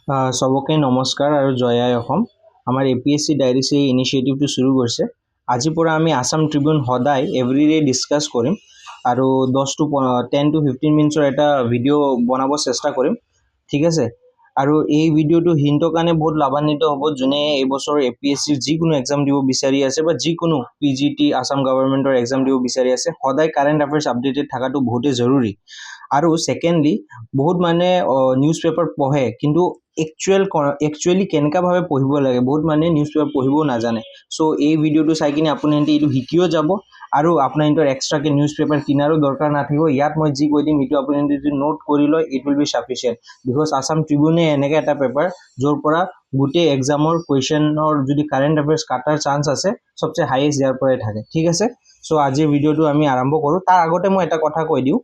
চবকে নমস্কাৰ আৰু জয় আই অসম। আমাৰ APSC ডায়েৰীজ এই ইনিচিয়েটিভটো শুৰু কৰিছে। আজিৰ পৰা আমি আসাম ট্ৰিবিউন সদায় এভৰিডে ডিছকাছ কৰিম আৰু 10 to 15 মিনিটৰ এটা ভিডিঅ' বনাব চেষ্টা কৰিম, ঠিক আছে। আৰু এই ভিডিঅ'টো হিন্তৰ কাৰণে বহুত লাভান্বিত হ'ব, যোনে এইবছৰ APSCৰ যিকোনো এক্সাম দিব বিচাৰি আছে বা যিকোনো PGT আসাম গভৰ্ণমেণ্টৰ এক্সাম দিব বিচাৰি আছে। সদায় কাৰেণ্ট এফেয়াৰ্ছ আপডেটেড থকাটো বহুতেই জৰুৰী। আৰু ছেকেণ্ডলি, বহুত মানে নিউজ পেপাৰ পঢ়ে, কিন্তু একচুৱেলি কেনেকুৱাভাৱে পঢ়িব লাগে, বহুত মানুহে নিউজ পেপাৰ পঢ়িবও নাজানে। চ' এই ভিডিঅ'টো চাই কিনে আপুনি এইটো শিকিও যাব আৰু আপোনাৰ এক্সট্ৰাকৈ নিউজ পেপাৰ কিনাৰো দৰকাৰ নাথাকিব। ইয়াত মই যি কৈ দিম এইটো আপুনি যদি নোট কৰি লয়, it will be sufficient. Because Assam ট্ৰিবিউনে এনেকৈ এটা পেপাৰ য'ৰ পৰা গোটেই এক্সামৰ কুৱেশ্যনৰ যদি কাৰেণ্ট এফেয়াৰ্ছ কাটাৰ চান্স আছে, চবচে হাইয়েষ্ট ইয়াৰ পৰাই থাকে, ঠিক আছে। চ' আজিৰ ভিডিঅ'টো আমি আৰম্ভ কৰোঁ। তাৰ আগতে মই এটা কথা কৈ দিওঁ,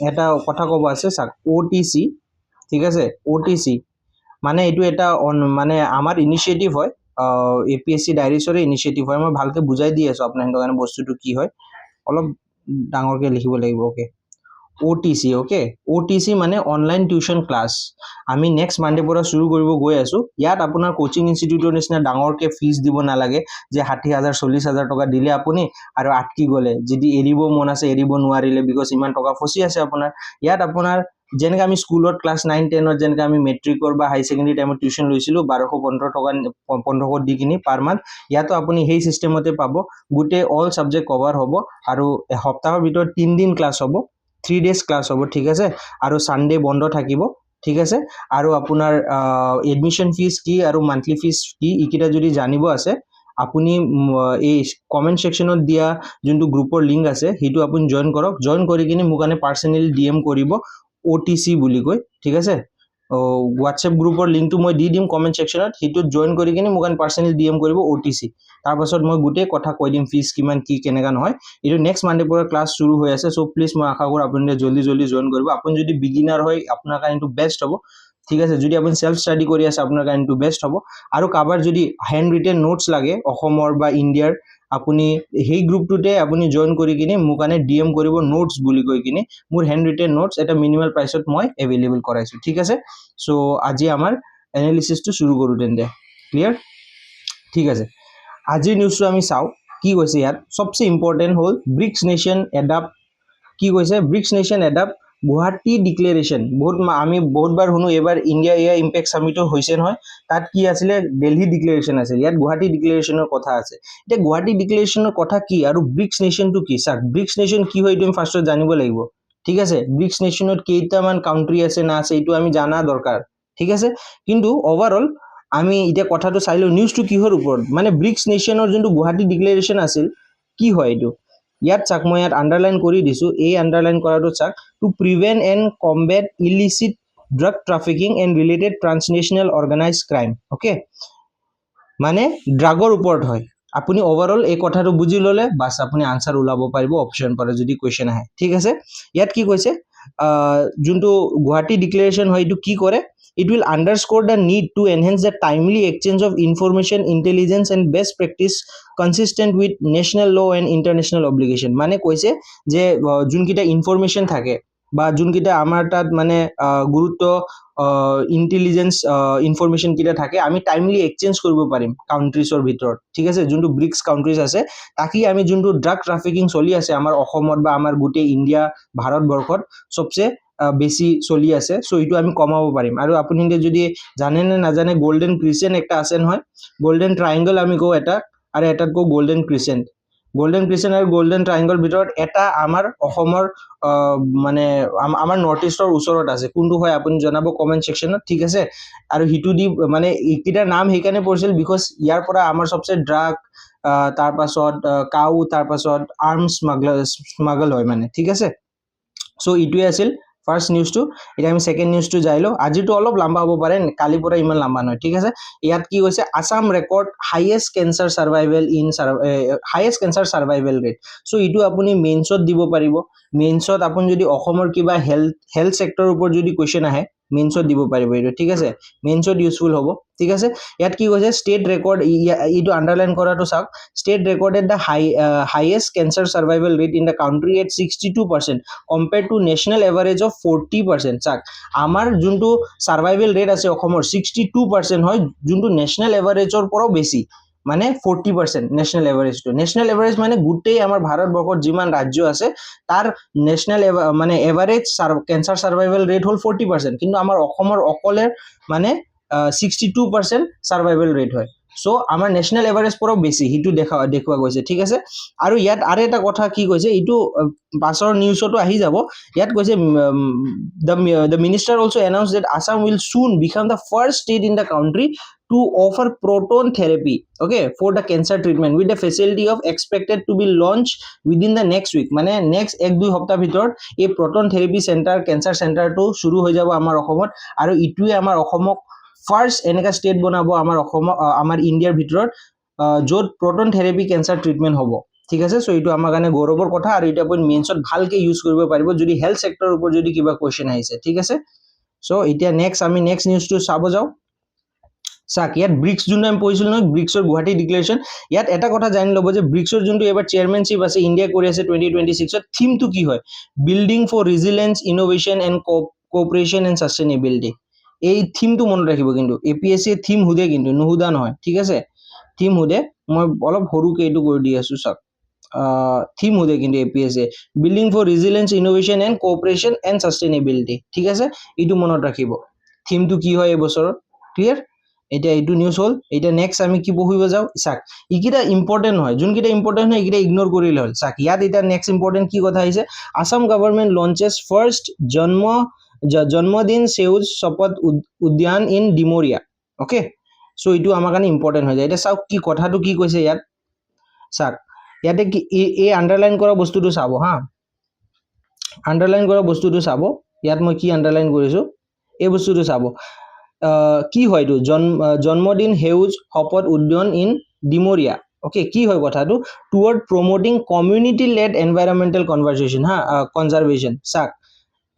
এটা কথা ক'ব আছে চাওক, OTC, ঠিক আছে। OTC মানে এইটো এটা মানে আমাৰ ইনিচিয়েটিভ হয়, APSC ডায়েৰিজৰে ইনিচিয়েটিভ হয়। মই ভালকৈ বুজাই দি আছোঁ আপোনাৰ কাৰণে বস্তুটো কি হয়। অলপ ডাঙৰকৈ লিখিব লাগিব, অ'কে। OTC, okay. OTC মানে অনলাইন টিউশ্যন ক্লাছ। আমি নেক্সট মানডেৰ পৰা শুৰু কৰিব গৈ আছোঁ। ইয়াত আপোনাৰ কোচিং ইনষ্টিটিউটৰ নিচিনা ডাঙৰকৈ ফিজ দিব নালাগে, যে 60,000 40,000 টকা দিলে আপুনি আৰু আটকি গ'লে, যদি এৰিব মন আছে এৰিব নোৱাৰিলে, বিকজ ইমান টকা ফচি আছে আপোনাৰ। ইয়াত আপোনাৰ যেনেকৈ আমি স্কুলত ক্লাছ 9-10ত যেনেকৈ আমি মেট্ৰিকৰ বা হাই ছেকেণ্ডেৰী টাইমত টিউশ্যন লৈছিলোঁ 1215 দি কিনি পাৰ মান্থ, ইয়াতো আপুনি সেই ছিষ্টেমতে পাব। গোটেই অল ছাবজেক্ট কভাৰ হ'ব আৰু সপ্তাহৰ ভিতৰত 3 দিন ক্লাছ হ'ব, 3 days ক্লাছ হ'ব, ঠিক আছে। আৰু ছানডে বন্ধ থাকিব, ঠিক আছে। আৰু আপোনাৰ এডমিশ্যন ফিজ কি আৰু মান্থলি ফিজ কি, এইকেইটা যদি জানিব আছে, আপুনি এই কমেণ্ট ছেকশ্যনত দিয়া যোনটো গ্ৰুপৰ লিংক আছে সেইটো আপুনি জইন কৰক। জইন কৰি কিনে মোক কাৰণে পাৰ্চনেলি DM কৰিব, OTC বুলি কৈ, ঠিক আছে। হোৱাটছএপ গ্ৰুপৰ লিংকটো মই দি দিম কমেণ্ট ছেকশ্যনত, সেইটোত জইন কৰি কিনে মোক পাৰ্চনেলি DM কৰিব OTC। তাৰপাছত মই গোটেই কথা কৈ দিম, ফিজ কিমান কি কেনেকুৱা নহয়। এইটো নেক্সট মানডেৰ পৰা ক্লাছ শুৰু হৈ আছে। চ' প্লিজ মই আশা কৰোঁ আপুনি জল্দি জইন কৰিব। আপুনি যদি বিগিনাৰ হয় আপোনাৰ কাৰণে এইটো বেষ্ট হ'ব, ঠিক আছে। যদি আপুনি চেল্ফ ষ্টাডি কৰি আছে আপোনাৰ কাৰণে এইটো বেষ্ট হ'ব। আৰু কাৰোবাৰ যদি হেণ্ড ৰিটেন নোটছ লাগে অসমৰ বা ইণ্ডিয়াৰ, আপুনি সেই গ্ৰুপটোতে আপুনি জইন কৰি কিনে মোক কাৰণে DM কৰিব নোটছ বুলি কৈ কিনে। মোৰ হেণ্ড ৰিটেন নোটছ এটা মিনিমাল প্ৰাইচত মই এভেইলেবল কৰাইছোঁ, ঠিক আছে। চ' আজি আমাৰ এনালিচিছটো শুৰু কৰোঁ তেন্তে, ক্লিয়াৰ, ঠিক আছে। আজিৰ নিউজটো আমি চাওঁ কি কৈছে ইয়াত। চবচে ইম্পৰ্টেণ্ট হ'ল ব্ৰিক্স নেশ্যন এডাপ্ট, কি কৈছে, bricks nation adapt Guwahati declaration. আমি বহুতবাৰ শুনো, এইবাৰ ইণ্ডিয়া এয়াৰ ইম্পেক্ট ছামিটো হৈছে নহয়, তাত কি আছিলে, দিল্লী ডিক্লেৰেশ্যন আছিল, ইয়াত গুৱাহাটী ডিক্লেৰেশ্যনৰ কথা আছে। এতিয়া গুৱাহাটী ডিক্লেৰেশ্যনৰ কথা কি আৰু ব্ৰিক্স নেশ্যনটো কি, চাওক ব্ৰিক্স নেশ্যন কি হয় এইটো আমি ফাৰ্ষ্টত জানিব লাগিব, ঠিক আছে। ব্ৰিক্স নেশ্যনত কেইটামান কাউণ্ট্ৰি আছে না আছে এইটো আমি জানা দৰকাৰ, ঠিক আছে। কিন্তু অভাৰঅল আমি এতিয়া কথাটো চাই লওঁ, নিউজটো কিহৰ ওপৰত, মানে ব্ৰিক্স নেশ্যনৰ যোনটো গুৱাহাটী ডিক্লেৰেশ্যন আছিল, কি হয় এইটো। ইয়াত চাওক, মই ইয়াত আণ্ডাৰলাইন কৰি দিছোঁ, এই আণ্ডাৰলাইন কৰাটো চাওক, to prevent and combat illicit drug trafficking and related transnational organize crime, okay. মানে ড্ৰাগৰ ওপৰত হয়। আপুনি অভাৰঅল এই কথাটো বুজি ল'লে বাছ আপুনি আনচাৰ ওলাব পাৰিব অপশ্যন পৰা যদি কুৱেশ্যন আহে, ঠিক আছে। ইয়াত কি কৈছে, যোনটো গুৱাহাটী ডিক্লেৰেশ্যন হয় এইটো কি কৰে, it will underscore the need to enhance the timely exchange of information, intelligence and best practice consistent with national law' and international obligation. মানে কৈছে যে যোনকেইটা ইনফৰমেশ্যন থাকে বা যোনকেইটা আমাৰ তাত মানে গুৰুত্ব ইণ্টেলিজেঞ্চ ইনফৰমেশ্যনকেইটা থাকে, আমি টাইমলি এক্সচেঞ্জ কৰিব পাৰিম কাউণ্ট্ৰিজৰ ভিতৰত, ঠিক আছে। যোনটো ব্ৰিক্স কাউণ্ট্ৰিজ আছে, তাকি আমি যোনটো ড্ৰাগ ট্ৰাফিকিং চলি আছে আমাৰ অসমত বা আমাৰ গোটেই ইণ্ডিয়া ভাৰতবৰ্ষত চবচে বেছি চলি আছে, চ' এইটো আমি কমাব পাৰিম। আৰু আপুনি যদি জানে নে নাজানে, গল্ডেন ক্ৰিচেণ্ট একটা আছে নহয়, গল্ডেন ট্ৰাইংগল আমি কওঁ এটা, আৰু এটাত কওঁ গল্ডেন ক্ৰিচেণ্ট। গল্ডেন ক্ৰিচেণ্ট আৰু গল্ডেন ট্ৰাইংগল ভিতৰত এটা আমাৰ অসমৰ মানে আমাৰ নৰ্থ ইষ্টৰ ওচৰত আছে, কোনটো হয় আপুনি জনাব কমেণ্ট ছেকশ্যনত, ঠিক আছে। আৰু সিটো দি মানে এইকেইটাৰ নাম সেইকাৰণে পৰিছিল বিকজ ইয়াৰ পৰা আমাৰ চবচে ড্ৰাগ, তাৰপাছত কাউ, তাৰপাছত আৰ্মছ স্মাগল হয় মানে, ঠিক আছে। চ' এইটোৱে আছিল ফাৰ্ষ্ট নিউজটো। এতিয়া আমি ছেকেণ্ড নিউজটো যাই লওঁ। আজিতো অলপ লম্বা হ'ব পাৰে, কালিৰ পৰা ইমান লম্বা নহয়, ঠিক আছে। ইয়াত কি কৈছে, Assam record highest cancer survival rate. So' এইটো আপুনি মেইনছত দিব পাৰিব। মেইনছত আপুনি যদি অসমৰ কিবা হেল্থ ছেক্টৰৰ ওপৰত যদি কুৱেশ্যন আহে, মেইনছত দিব পাৰিব এইটো ঠিক আছে মেইনছত ইউজফুল হ'ব ঠিক আছে ইয়াত কি কৈছে ষ্টেট ৰেকৰ্ড এইটো আন্ডাৰলাইন কৰাটো চাওক state recorded the highest cancer survival rate in the country at 62% compare to national average of 40% চাওক আমাৰ যোনটো সাৰ্ভাইভেল ৰেট আছে অসমৰ 62% হয় যোনটো নেশ্যনেল এভাৰেজৰ পৰাও বেছি মানে 40% নেশ্যনেল এভাৰেজটো নেশ্যনেল এভাৰেজ মানে গোটেই আমাৰ ভাৰতবৰ্ষৰ যিমান ৰাজ্য আছে তাৰ নেশ্যনেল মানে এভাৰেজ কেঞ্চাৰ সাৰ্ভাইভেল ৰেট হ'ল 40% কিন্তু আমাৰ অসমৰ অকলে মানে 62% সাৰ্ভাইভেল ৰেট হয় সো আমাৰ নেশ্যনেল এভাৰেজ পৰাও বেছি হিটো দেখুৱা গৈছে ঠিক আছে আৰু ইয়াত আৰু এটা কথা কি কৈছে এইটো পাছৰ নিউজতো আহি যাব ইয়াত কৈছে the minister also announced that Assam will soon become the first state in the country to offer proton therapy okay for the cancer treatment with the facility of expected to be launched within the next week মানে next 1-2 সপ্তাহ ভিতৰত এই proton therapy center cancer center টো শুৰু হৈ যাব আমাৰ অসমত আৰু ইটোৱে আমাৰ অসমক ফাৰ্স্ট এনেকা ষ্টেট বনাব আমাৰ অসম আমাৰ ইণ্ডিয়াৰ ভিতৰত য'ত proton therapy cancer treatment হ'ব ঠিক আছে সো এইটো আমাৰ কাৰণে গৌৰৱৰ কথা আৰু এটা পইণ্ট মেইনছত ভালকে ইউজ কৰিব পাৰিব যদি হেল্থ সেক্টৰৰ ওপৰত যদি কিবা কোৱেশ্চন আহিছে ঠিক আছে সো এতিয়া আমি নেক্সট নিউজটো চাব যাও চাক ইয়াত ব্ৰিক্স যোনটো আমি পঢ়িছিলো নহয় ব্ৰিক্সৰ গুৱাহাটী ডিক্লেৰেশ্যন ইয়াত এটা কথা জানি ল'ব যে ব্ৰিক্সৰ যোনটো এবাৰ চেয়াৰমেনশ্বিপ আছে ইণ্ডিয়া কৰি আছে 2026ত থিমটো কি হয় building for resilience innovation and cooperation and sustainability এই থিমটো মনত ৰাখিব কিন্তু এপিএসসি থিম হুদে কিন্তু নুহুদা নহয় ঠিক আছে থিম হুদে মই অলপ সৰুকে এইটো কৰি দি আছো চাওক থিম হুদে কিন্তু APSC building for resilience innovation and cooperation and sustainability ঠিক আছে এইটো মনত ৰাখিব থিমটো কি হয় এই বছৰৰ ক্লিয়াৰ এটা এইটো নিউজ হল এটা নেক্সট আমি কি পঢ়িব যাও চাক ইকিটা ইম্পৰ্টেন্ট হয় যোনকিটা ইম্পৰ্টেন্ট হয় ইকিটা ইগনোৰ কৰিলে হল চাক ইয়াত এটা নেক্সট ইম্পৰ্টেন্ট কি কথা আহিছে আসাম গভৰ্ণমেণ্ট লঞ্চেছ ফাৰ্ষ্ট জন্মদিন সেউজ শপথ উদ্যান ইন ডিমৰিয়া ওকে সো এইটো আমাৰ কাৰণে ইম্পৰ্টেন্ট হৈ যায় এটা চাওক কি কথাটো কি কৈছে ইয়াত চাক ইয়াতে কি এই আন্ডাৰলাইন কৰা বস্তুটো চাব হা আন্ডাৰলাইন কৰা বস্তুটো চাব ইয়াত মই কি আন্ডাৰলাইন কৰিছো এই বস্তুটো চাব কি হয় এইটো জন্মদিন সেউজ শপথ উদ্যান ইন ডিমৰিয়া ওকে কি হয় কথাটো toward promoting community led environmental conservation চাক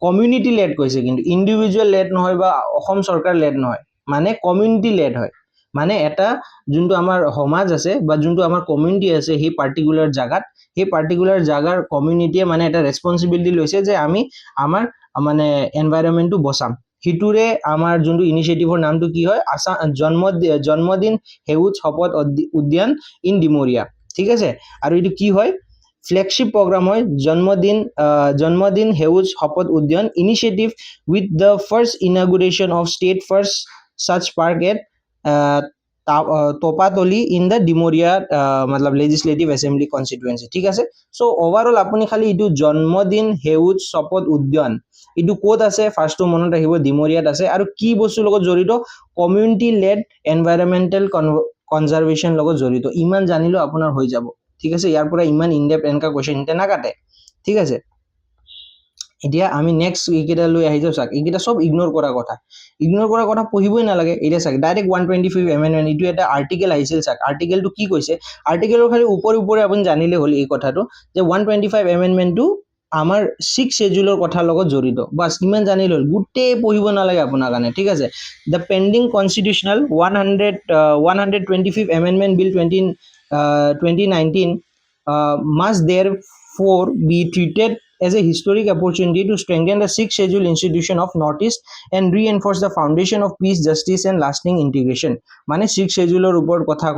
কমিউনিটি লেড কৈছে কিন্তু ইন্ডিভিজুৱেল লেড নহয় বা অসম চৰকাৰ লেড নহয় মানে কমিউনিটি লেড হয় মানে এটা যোনটো আমাৰ সমাজ আছে বা যোনটো আমাৰ কমিউনিটি আছে সেই পাৰ্টিকুলাৰ জাগাত সেই পাৰ্টিকুলাৰ জাগাৰ কমিউনিটিয়ে মানে এটা ৰেসপন্সিবিলিটি লৈছে যে আমি আমাৰ মানে এনভাইৰনমেন্টটো বচাম হিটুৰে আমাৰ যোনটো ইনিচিয়েটিভৰ নামটো কি হয় জন্মদিন সেউজ শপথ উদ্যান ইন ডিমৰিয়া ঠিক আছে আৰু এইটো কি হয় flagship program হয় জন্মদিন সেউজ শপথ উদ্যান initiative with the first inauguration of state first such park at Topatoli in the Dimoria मतलब legislative assembly constituency ঠিক আছে সো ওভাৰঅল আপুনি খালি ইটো জন্মদিন সেউজ শপথ উদ্যান ইটো কোত আছে ফাৰ্স্টটো মনত ৰাখিব ডিমৰিয়াত আছে আৰু কি বস্তু লগত জড়িত কমিউনিটি লেড এনভাইৰনমেন্টাল কনজাৰভেশ্যন লগত জড়িত ইমান জানিলো আপোনাৰ হৈ যাব ঠিক আছে ইয়াৰ পৰা ইমান ইনডেপথ এনেকা কোৱেশ্চন ইতে নাকাটে ঠিক আছে এতিয়া আমি নেক্সট এইকেইটা লৈ আহি যাও চাক এইকেইটা সব ইগনোৰ কৰা কথা পঢ়িবই নালাগে এতিয়া চাক ডাইৰেক্ট 125 এমএনএন ইটো এটা আৰ্টিকেল আহিছিল চাক আৰ্টিকেলটো কি কৈছে আৰ্টিকেলৰ খালি ওপৰে আপুনি জানিলে হ'ল এই কথাটো যে 125 এমএনএনটো আমাৰ 6 শেডিউলৰ কথা লগত জড়িত বাস কিমান জানিলে হ'ল গুটেই পঢ়িব নালাগে আপোনাৰ কাৰণে ঠিক আছে the pending constitutional 125 amendment bill 2019 must therefore be treated as a historic opportunity to strengthen the sixth schedule institution of Northeast and reinforce the foundation of peace, justice and lasting integration. মানে sixth scheduleৰ ওপৰত কথা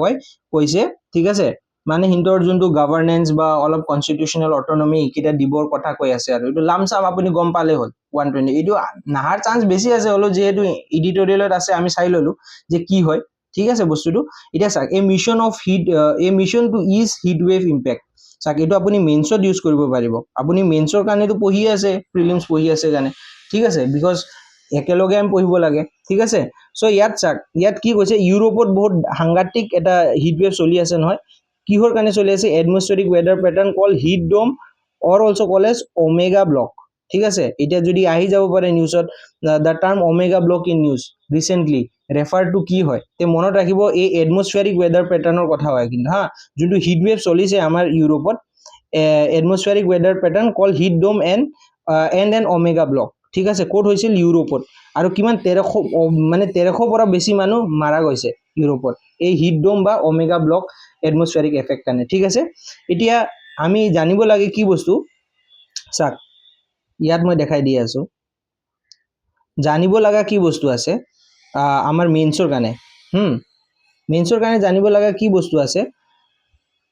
কৈছে ঠিক আছে মানে হিন্দৰ যোনটো governance বা অলপ কনস্টিটিউশনাল অটোনমি ইকিটা দিবৰ কথা কৈ আছে আৰু এইটো লামসাম আপুনি গম পালে হ'ল 120 এইটো নাহাৰ চান্স বেছি আছে হলো যেহেতু এডিটৰিয়েলত আছে আমি চাই ললো যে কি হয় ঠিক আছে বস্তুটো এটা চাক এ mission two is heat wave impact চাক এইটো আপুনি মেইনছত ইউজ কৰিব পাৰিব আপুনি মেইনছৰ কাৰণেতো পঢ়ি আছে প্ৰিলিমছ পঢ়ি আছে জানে ঠিক আছে বিকজ একেলগে আমি পঢ়িব লাগে ঠিক আছে সো ইয়াত চাক ইয়াত কি কৈছে ইউৰোপত বহুত সাংঘাতিক এটা হিট ওয়েভ চলি আছে নহয় কিহৰ কাৰণে চলি আছে atmospheric weather pattern call heat dome or also call as omega block ঠিক আছে এটা যদি আহি যাব পাৰে নিউজত the term omega block in news recently refer to কি হয় তে মনত ৰাখিব এই এটমস্ফেৰিক ওয়েদাৰ প্যাটাৰ্নৰ কথা হয় কিন্তু হা যোনটো হিট ওয়েভ চলিছে আমাৰ ইউৰোপত atmospheric weather pattern call heat dome and an omega block ঠিক আছে কোড হৈছিল ইউৰোপত আৰু কিমান 1300 মানে 1300 পৰা বেছি মানুহ মাৰা গৈছে ইউৰোপত এই হিট ডোম বা ওমেগা ব্লক এটমস্ফেৰিক এফেক্ট কাৰণে ঠিক আছে এতিয়া আমি জানিব লাগে কি বস্তু চাক ইয়াত মই দেখাই দি আছো জানিব লগা কি বস্তু আছে আমাৰ মেইনছৰ কাৰণে মেইনছৰ কাৰণে জানিব লগা কি বস্তু আছে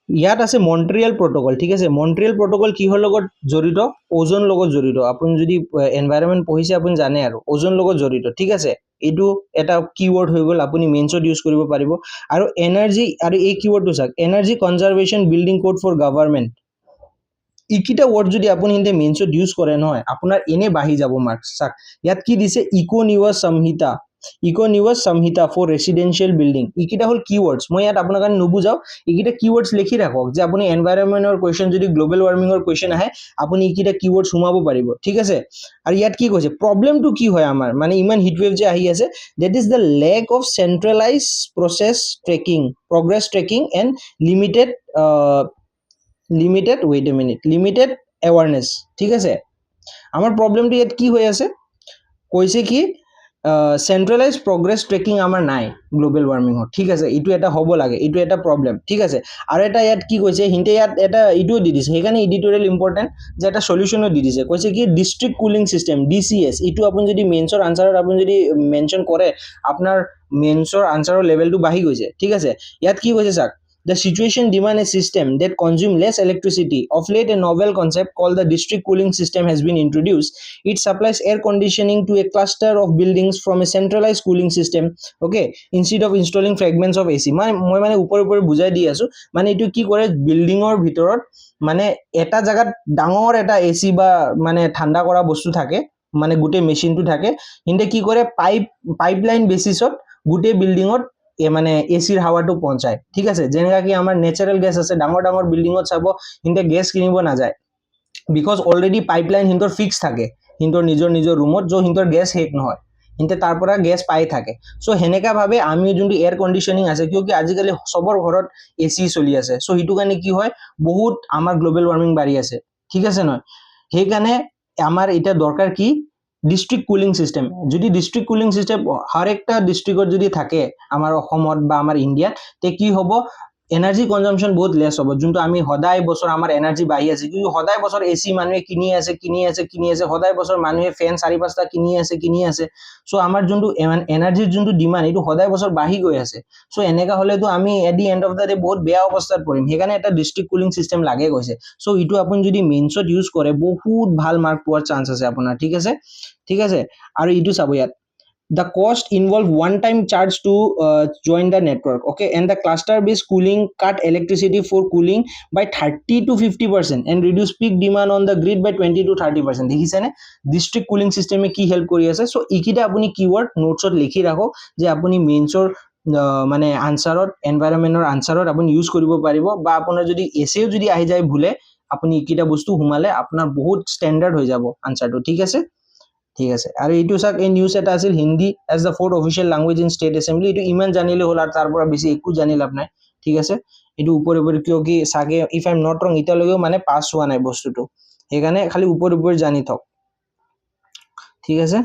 ইয়াত আছে মন্ট্ৰিয়েল প্ৰটোকল ঠিক আছে মন্ট্ৰিয়েল প্ৰটোকল কিহৰ লগত জড়িত ওজন লগত জড়িত আপুনি যদি এনভাইৰনমেন্ট পঢ়িছে আপুনি জানে আৰু ওজন লগত জড়িত ঠিক আছে এইটো এটা কিৱৰ্ড হৈ গ'ল আপুনি মেইনছত ইউজ কৰিব পাৰিব আৰু এনাৰ্জি আৰু এই কিৱৰ্ডটো চাওক energy conservation building code for government ইকিটা ৱৰ্ড যদি আপুনি হিন্দে মেইনছত ইউজ কৰে নহয় আপোনাৰ এনে বাঢ়ি যাব মাৰ্কছ চাক ইয়াত কি দিছে ইকো-নিউজ সংহিতা ফৰ ৰেচিডেন্সিয়েল বিল্ডিং ইকিটা হল কিৱৰ্ডছ মই ইয়াত আপোনাৰ কাৰণে নুবুজাও ইকিটা কিৱৰ্ডছ লিখি ৰাখক যে আপুনি এনভাইৰনমেন্টৰ কোৱেশ্চন যদি গ্লোবেল ৱাৰ্মিঙৰ কোৱেশ্চন আহে আপুনি ইকিটা কিৱৰ্ডছ সোমাব পাৰিব ঠিক আছে আৰু ইয়াত কি কৈছে প্ৰবলেমটো কি হয় আমাৰ মানে ইমান হিট ৱেভ যে আহি আছে that is the lack of centralized progress tracking and limited limited awareness ঠিক আছে আমাৰ প্ৰবলেমটো ইয়াত কি হৈ আছে কৈছে কি সেন্ট্ৰেলাইজ প্ৰগ্ৰেছ ট্ৰেকিং আমাৰ নাই গ্লোবেল ৱাৰ্মিঙৰ ঠিক আছে এইটো এটা হ'ব লাগে এইটো এটা প্ৰবলেম ঠিক আছে আৰু এটা ইয়াত কি কৈছে হিন্তে ইয়াত এটা ইটো দি দিছে সেইকাৰণে এডিটৰিয়েল ইম্পৰ্টেন্ট যে এটা সলিউশনো দি দিছে কৈছে কি ডিস্ট্ৰিক্ট কুলিং সিস্টেম ডিসিএস এইটো আপুনি যদি মেইনছৰ আনসাৰত আপুনি যদি মেনশন কৰে আপোনাৰ মেইনছৰ আনসাৰৰ লেভেলটো বাঢ়ি গৈছে ঠিক আছে ইয়াত কি কৈছে চাক The situation demand a system that consume less electricity. Of late, a novel concept called the district cooling system has been introduced. It supplies air conditioning to a cluster of buildings from a centralized cooling system. Okay, instead of installing fragments of AC. মই মানে উপৰ বুজাই দি আছো মানে এটো কি কৰে বিল্ডিংৰ ভিতৰত মানে এটা জায়গাত ডাঙৰ এটা AC বা মানে ঠাণ্ডা কৰা বস্তু থাকে মানে গুটে মেচিনটো থাকে হিন্দে কি কৰে পাইপলাইন বেসিছত গুটে বিল্ডিংত মানে এসিৰ হাৱাটো পਹੁঁচায় ঠিক আছে যেনেকা কি আমাৰ নেচাৰেল গ্যাস আছে ডাঙৰ বিল্ডিংত চাব হিন্দে গ্যাস কিনিব না যায় বিকজ অলৰেডি পাইপলাইন হিন্দৰ ফিক্স থাকে হিন্দৰ নিজৰ ৰুমত যো হিন্দৰ গ্যাস হেক নহয় হিন্দে তাৰ পৰা গ্যাস পাই থাকে সো হেনেকা ভাবে আমি যোনটো এয়াৰ কন্ডিশনিং আছে কিউকি আজিকালি সবৰ ঘৰত এসি চলি আছে সো হিটু কাৰণে কি হয় বহুত আমাৰ গ্লোবেল ওয়াৰ্মিং বাঢ়ি আছে ঠিক আছে নহয় সেই কাৰণে আমাৰ এটা দৰকাৰ কি ডিস্ট্ৰিক্ট কুলিং সিস্টেম যদি ডিস্ট্ৰিক্ট কুলিং সিস্টেম হৰ একটা ডিস্ট্ৰিক্টত যদি থাকে আমাৰ অসমত বা আমাৰ ইন্ডিয়াত তে কি হ'ব এনাৰ্জি কনজাম্পশন বহুত লেস হ'ব যোনটো আমি সদায় বছৰ আমাৰ এনাৰ্জি বাঢ়ি আছে কিন্তু সদায় বছৰ এসি মানুহে কিনি আছে সদায় বছৰ মানুহে ফেন 4-5টা কিনি আছে সো আমাৰ যোনটো এনাৰ্জিৰ যোনটো ডিমান্ড এটো সদায় বছৰ বাঢ়ি গৈ আছে সো এনেকা হলে তো আমি at the end of the day বহুত বেয়া অৱস্থাত পৰিম সেইকাৰণে এটা ডিস্ট্রিক্ট কুলিং সিস্টেম লাগে গৈছে সো ইটো আপুনি যদি মেইনছত ইউজ কৰে বহুত ভাল মাৰ্ক পোৱাৰ চান্স আছে আপোনাৰ ঠিক আছে আৰু ইটো চাব ইয়াত the cost involve one-time charge to join the network okay and the cluster-based cooling cut electricity for cooling by 30 to 50% and reduce peak demand on the grid by 20 to 30% দেখিছে নে district cooling system কি help কৰি আছে so ইকিটা আপুনি keyword নোটছত লিখি ৰাখক যে আপুনি মেইনছৰ মানে আনসাৰত এনভাইৰনমেন্টৰ আনসাৰত আপুনি ইউজ কৰিব পাৰিব বা আপোনাৰ যদি এসেও যদি আহি যায় ভুলে আপুনি ইকিটা বস্তু হুমালে আপোনাৰ বহুত স্ট্যান্ডাৰ্ড হৈ যাব আনসাৰটো ঠিক আছে আৰু এইটো চাক এই নিউজ এটা আছিল Hindi as the fourth official language in state assembly এইটো ইমান জানিলে হল আৰু তাৰ পৰা বেছি একো জানি লাভ নাই ঠিক আছে এইটো উপৰে কিয় কি সাগে ইফ আই এম নট ৰং ইটা লগেও মানে পাস হোৱা নাই বস্তুটো সেইকাৰণে খালি উপৰে জানি থক ঠিক আছে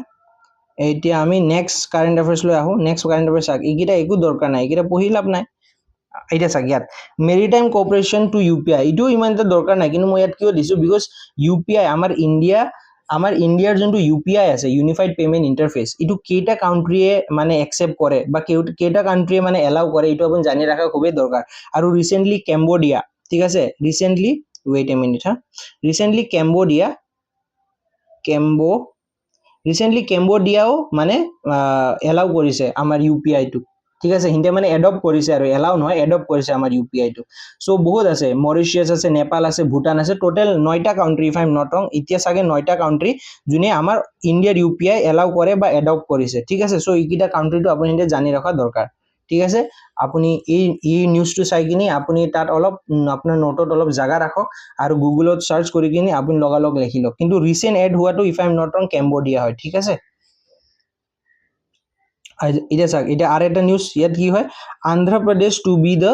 এতিয়া আমি নেক্সট কাৰেন্ট অ্যাফেয়াৰ্স লৈ আহো নেক্সট কাৰেন্ট অ্যাফেয়াৰ্স চাক ইকিটা একো দৰকাৰ নাই ইকিটা পঢ়ি লাভ নাই এটা চাক ইয়াত মেৰিটাইম কোঅপাৰেশন টু ইউপিআই এইটো ইমান এটা দৰকাৰ নাই কিন্তু মই ইয়াত কিয় দিছো বিকজ ইউপিআই আমাৰ ইন্ডিয়াৰ যোনটো ইউপিআই আছে ইউনিফাইড পেমেন্ট ইন্টাৰফেস এইটো কেইটা কান্ট্ৰিয়ে মানে একসেপ্ট কৰে বা কেইটা কান্ট্ৰিয়ে মানে এলাউ কৰে এইটো আপুনি জানি ৰাখা খুবেই দৰকাৰ আৰু ৰিসেন্টলি কেম্বোডিয়া ঠিক আছে recently wait a minute recently কেম্বোডিয়াও মানে এলাউ কৰিছে আমাৰ ইউপিআই টো ঠিক আছে হিন্দে মানে এডপ্ট কৰিছে আৰু এলাউ নহয় এডপ্ট কৰিছে আমাৰ ইউপিআই টো সো বহুত আছে মৰিশিয়াছ আছে নেপাল আছে ভুটান আছে টোটাল 9টা country if I am not wrong ইতিয়া সাগে 9টা কান্ট্ৰি যোনে আমাৰ ইন্ডিয়াৰ ইউপিআই এলাউ কৰে বা এডপ্ট কৰিছে ঠিক আছে সো ইকিটা কান্ট্ৰিটো আপুনি হিন্দে জানি ৰাখা দৰকাৰ ঠিক আছে আপুনি এই নিউজটো চাই কিনি আপুনি তাত অলপ আপোনাৰ নোটত অলপ জায়গা ৰাখক আৰু গুগলত সাৰ্চ কৰি কিনি আপুনি লগালগ লিখি লওক কিন্তু ৰিসেন্ট এড হোৱাটো ইফ আই এম নট ৰং কেম্বোডিয়া হয় ঠিক আছে এটা চাক এটা আৰ একটা নিউজ ইয়াত কি হয় Andhra Pradesh to be the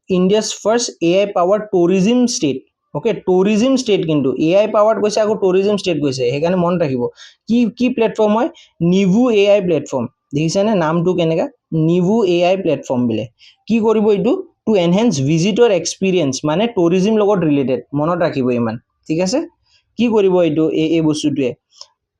India's first AI power tourism state okay tourism state কিন্তু AI পাৱাৰ্ড কৈছে আকৌ টুৰিজিম ষ্টেট কৈছে সেইকাৰণে মন ৰাখিব কি কি প্লেটফৰ্ম হয় নিভু AI প্লেটফৰ্ম দেখিছেনে নামটো কেনেকা নিভু AI প্লেটফৰ্ম বোলে কি কৰিব এইটো টু এনহেন্স ভিজিটৰ এক্সপিৰিয়েন্স মানে টুৰিজিম লগত ৰিলেটেড মনত ৰাখিব ইমান ঠিক আছে কি কৰিব এইটো এই বস্তুটোৱে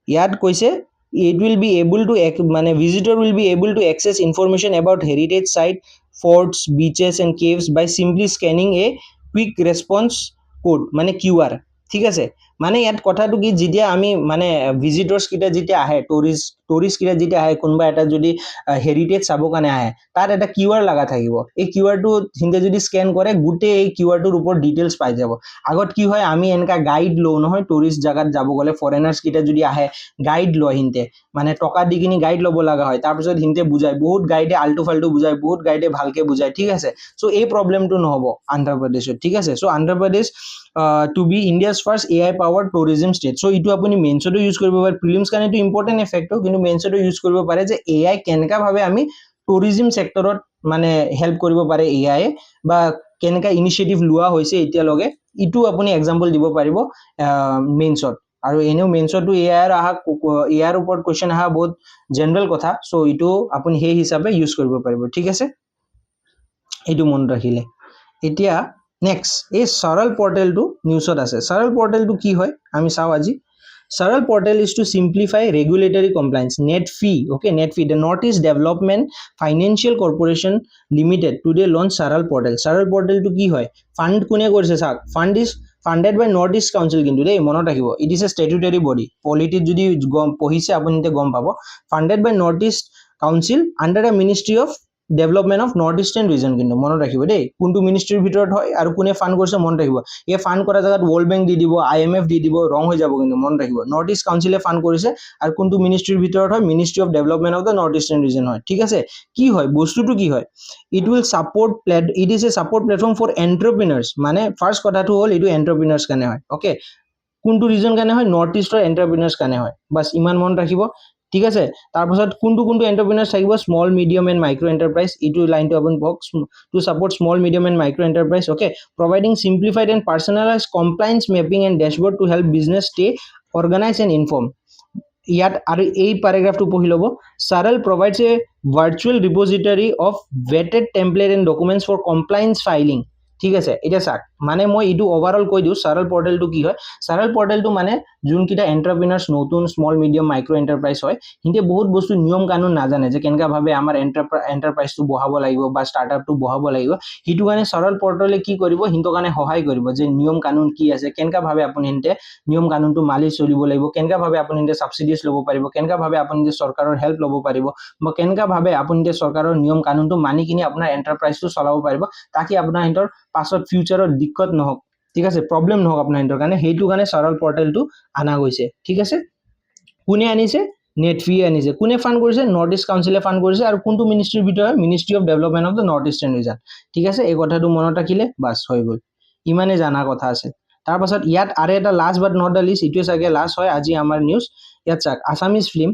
ইয়াত কৈছে it will be able to মানে visitor will be able to access information about heritage site forts beaches and caves by simply scanning a quick response code মানে QR ঠিক আছে মানে ইয়াত কথাটো কি যেতিয়া আমি মানে ভিজিটৰ্স কিটা যেতিয়া আহে টুৰিষ্ট কিটা যেতিয়া আহে কোনবা এটা যদি হেৰিটেজ চাব কাৰণে আহে তাত এটা QR লাগা থাকিব এই QR টো হিন্দে যদি স্ক্যান কৰে গুটে এই QR টোৰ ওপৰত ডিটেইলছ পাই যাব আগত কি হয় আমি এনেকা গাইড লও নহয় টুৰিষ্ট জাগাত যাব গলে ফৰেনাৰ্স কিটা যদি আহে গাইড লয় হিন্দে মানে টকা দি কিনি গাইড লব লাগা হয় তাৰ পিছত হিন্দে বুজায় বহুত গাইডে আল্টু ফাল্টু বুজায় বহুত গাইডে ভালকে বুজায় ঠিক আছে সো এই প্ৰবলেমটো নহব আন্ধ্ৰ প্ৰদেশত ঠিক আছে so Andhra Pradesh to be India's first AI powered tourism state so ইটো আপুনি মেইনছটো ইউজ কৰিব পাৰে প্ৰিলিমছ কাৰণে ইটো ইম্পৰ্টেন্ট এফেক্ট কিন্তু মেইনছটো ইউজ কৰিব পাৰে যে AI কেনেকা ভাবে আমি টুৰিজিম সেক্টৰত মানে হেল্প কৰিব পাৰে AI বা কেনেকা ইনিশিয়েটিভ লোৱা হৈছে এতিয়া লগে ইটো আপুনি এক্সাম্পল দিব পাৰিব মেইনছত আৰু এনেও মেইনছটো AI ওপৰত কোৱেশ্চন আহা বহুত জেনাৰেল কথা সো ইটো আপুনি সেই হিচাপে ইউজ কৰিব পাৰিব ঠিক আছে এইটো মন ৰাখিলে এতিয়া নেক্সট এই সৰল পৰ্টেলটো নিউজত আছে সৰল পৰ্টেলটো কি হয় আমি চাও আজি সৰল portal is to simplify regulatory compliance net fee the Northeast Development Financial Corporation Limited today launch সৰল পৰ্টেলটো কি হয় ফান্ড কোনে কৰিছে চাক fund is funded by Northeast Council কিন্তু দেই মনত ৰাখিব it is a statutory body পলিটিত যদি পঢ়িছে আপুনি তে গম পাব funded by Northeast Council under a Ministry of development of north eastern region কিন্তু মনত ৰাখিব দেই কোনটো মিনিষ্ট্ৰীৰ ভিতৰত হয় আৰু কোনে ফান্ড কৰিছে মনত ৰাখিব এই ফান্ড কৰা জায়গাত ওয়াৰ্ল্ড বেংক দি দিব IMF দি দিব ৰং হৈ যাব কিন্তু মনত ৰাখিব নৰ্থ ইষ্ট কাউন্সিলে ফান্ড কৰিছে আৰু কোনটো মিনিষ্ট্ৰীৰ ভিতৰত হয় ministry of development of the north eastern region হয় ঠিক আছে কি হয় বস্তুটো কি হয় it is a support platform for entrepreneurs মানে ফাৰ্স্ট কথাটো হ'ল এইটো এন্টাৰপ্ৰেনাৰ্স কাৰণে হয় ওকে কোনটো ৰিজন কাৰণে হয় নৰ্থ ইষ্টৰ এন্টাৰপ্ৰেনাৰ্স কাৰণে হয় বাস ইমান মন ৰাখিব ঠিক আছে তাৰ পাছত কোনটো এন্টাৰপ্ৰেনাৰ্স থাকিব small medium and micro enterprise ইটো লাইনটো আপুনি box to support small medium and micro enterprise okay providing simplified and personalized compliance mapping and dashboard to help business stay organized and informed ইয়াত আৰু এই প্যাৰাগ্ৰাফটো পঢ়ি লব Saral provides a virtual repository of vetted template and documents for compliance filing ঠিক আছে এটা চাক মানে মই ইটো ওভাৰঅল কৈ দিও সৰল পৰ্টেলটো কি হয় সৰল পৰ্টেলটো মানে যোন কিটা এন্টাৰপ্ৰেনাৰ্স নতুন স্মল মিডিয়াম মাইক্ৰো এন্টাৰপ্ৰাইজ হয় হিন্তে বহুত বস্তু নিয়ম কানুন নাজানে যে কেনকা ভাবে আমাৰ এন্টাৰপ্ৰাইজটো বহাব লাগিব বা ষ্টাৰ্টআপটো বহাব লাগিব হিটো কাৰণে সৰল পৰ্টেলে কি কৰিব হিন্তো কাৰণে সহায় কৰিব যে নিয়ম কানুন কি আছে কেনকা ভাবে আপুনি হিন্তে নিয়ম কানুনটো মালি চলিব লাগিব কেনকা ভাবে আপুনি হিন্তে সাবসিডিজ লব পাৰিব কেনকা ভাবে আপুনি হিন্তে চৰকাৰৰ হেল্প লব পাৰিব বা কেনকা ভাবে আপুনি হিন্তে চৰকাৰৰ নিয়ম কানুনটো মানি কিনি আপোনাৰ এন্টাৰপ্ৰাইজটো চলাব পাৰিব তাকি আপোনাৰ হিন্তৰ পাছত ফিউচাৰত দিক্কত নহওক ঠিক আছে প্ৰবলেম নহওক আপোনাৰ হিন্তৰ কাৰণে হেইটো কাৰণে সৰল পৰ্টেলটো আনা গৈছে ঠিক আছে কোনে আনিছে নেটফি আনিছে কোনে ফান্ড কৰিছে নৰ্থ ইষ্ট কাউন্সিলে ফান্ড কৰিছে আৰু কোনটো মিনিষ্ট্ৰীৰ ভিতৰত ministry of development of the north eastern region ঠিক আছে এই কথাটো মনত ৰাখিলে বাস হৈ গল ইমানে জানা কথা আছে তাৰ পাছত ইয়াত আৰু এটা last but not the least ইটোৱে চাগে লাষ্ট হয় আজি আমাৰ নিউজ ইয়াত চাক আসামিজ ফিল্ম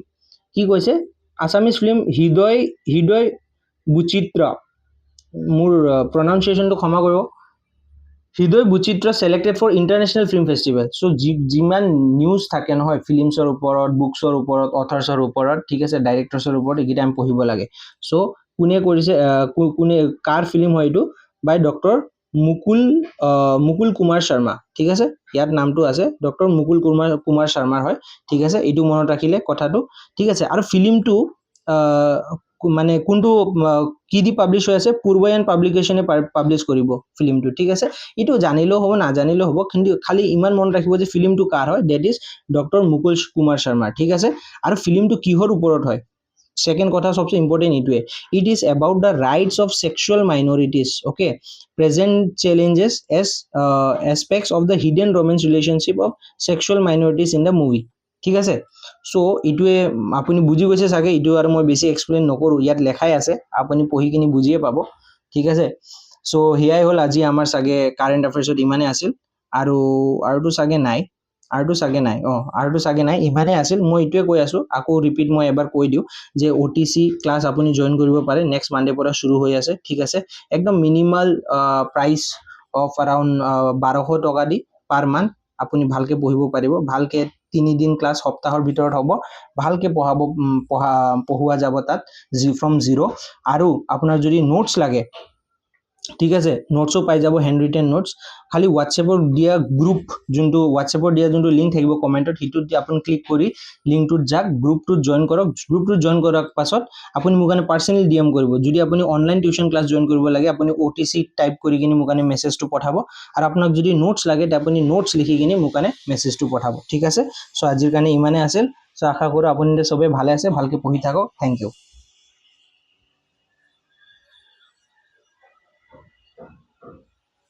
কি কৈছে আসামিজ ফিল্ম হৃদয় বুচিত্ৰ মোৰ প্ৰনাউন্সিয়েশনটো ক্ষমা কৰিব হৃদয় বুচিত্ৰ selected for international film festival so জিমান নিউজ থাকে নহয় ফিল্মছৰ ওপৰত বুকছৰ ওপৰত অথাৰ্ছৰ ওপৰত ঠিক আছে ডাইৰেক্টৰছৰ ওপৰত একি টাইম পঢ়িব লাগে সো কোনে কৰিছে কোনে কাৰ ফিল্ম হয় এটো বাই ডক্টৰ মুকুল কুমাৰ শৰ্মা ঠিক আছে ইয়াত নামটো আছে ডক্টৰ মুকুল কুমাৰ শৰ্মাৰ হয় ঠিক আছে এটো মনত ৰাখিলে কথাটো ঠিক আছে আৰু ফিল্মটো মানে কোনটো কি দি পাবলিশ হৈ আছে পূৰ্বয়ান পাবলিকেশনে পাবলিশ কৰিব ফিল্মটো ঠিক আছে ইটো জানিলেও হ'ব না জানিলেও হ'ব কিন্তু খালি ইমান মন ৰাখিব যে ফিল্মটো কাৰ হয় that is doctor Mukul Kumar Sharma ঠিক আছে আৰু ফিল্মটো কিহৰ ওপৰত হয় সেকেন্ড কথা সবচে ইম্পৰ্টেন্ট ইটোৱে it is about the rights of sexual minorities okay present challenges as aspects of the hidden romance relationship of sexual minorities in the movie ঠিক আছে সো ইটোৱে আপুনি বুজি গৈছে চাগে ইটো আৰু মই বেছি এক্সপ্লেইন নকৰো ইয়াত লেখাই আছে আপুনি পঢ়ি কিনি বুজিয়ে পাব ঠিক আছে সো হিয়াই হল আজি আমাৰ চাগে কাৰেন্ট অ্যাফেয়াৰ্সত ইমানে আছিল আৰুটো চাগে নাই ইমানে আছিল মই ইটোৱে কৈ আছো আকৌ ৰিপিট মই এবাৰ কৈ দিও যে OTC ক্লাস আপুনি জয়েন কৰিব পাৰে নেক্সট মানডে পৰা শুৰু হৈ আছে ঠিক আছে একদম মিনিমাল প্ৰাইস অফ এৰাউণ্ড 1200 টকা দি পাৰ মান্থ আপুনি ভালকে পঢ়িব পাৰিব। ভালকে 3 দিন ক্লাছ সপ্তাহৰ ভিতৰত হ'ব, ভালকে পঢ়োৱা যাব তাত ফ্ৰম জিৰ'। আৰু আপোনাৰ যদি নোটছ লাগে, ঠিক আছে, নোটছো পাই যাব, হেণ্ড ৰিটেন নোটছ। খালি হোৱাটছএপৰ দিয়া গ্ৰুপ, হোৱাটছএপৰ দিয়া যোনটো লিংক থাকিব কমেণ্টত, সেইটোত আপুনি ক্লিক কৰি লিংকটোত যাওক, গ্ৰুপটোত জইন কৰক। গ্ৰুপটোত জইন কৰাৰ পাছত আপুনি মোক পাৰ্চনেলি DM কৰিব। যদি আপুনি অনলাইন টিউশ্যন ক্লাছ জইন কৰিব লাগে, আপুনি OTC টাইপ কৰি কিনে মোক মেছেজটো পঠাব। আৰু আপোনাক যদি নোটছ লাগে, আপুনি নোটছ লিখি কিনে মোক মেছেজটো পঠাব, ঠিক আছে। চ' আজিৰ কাৰণে ইমানে আছিল। চ' আশা কৰোঁ আপুনি চবেই ভালে আছে, ভালকে পঢ়ি থাকক। Thank U.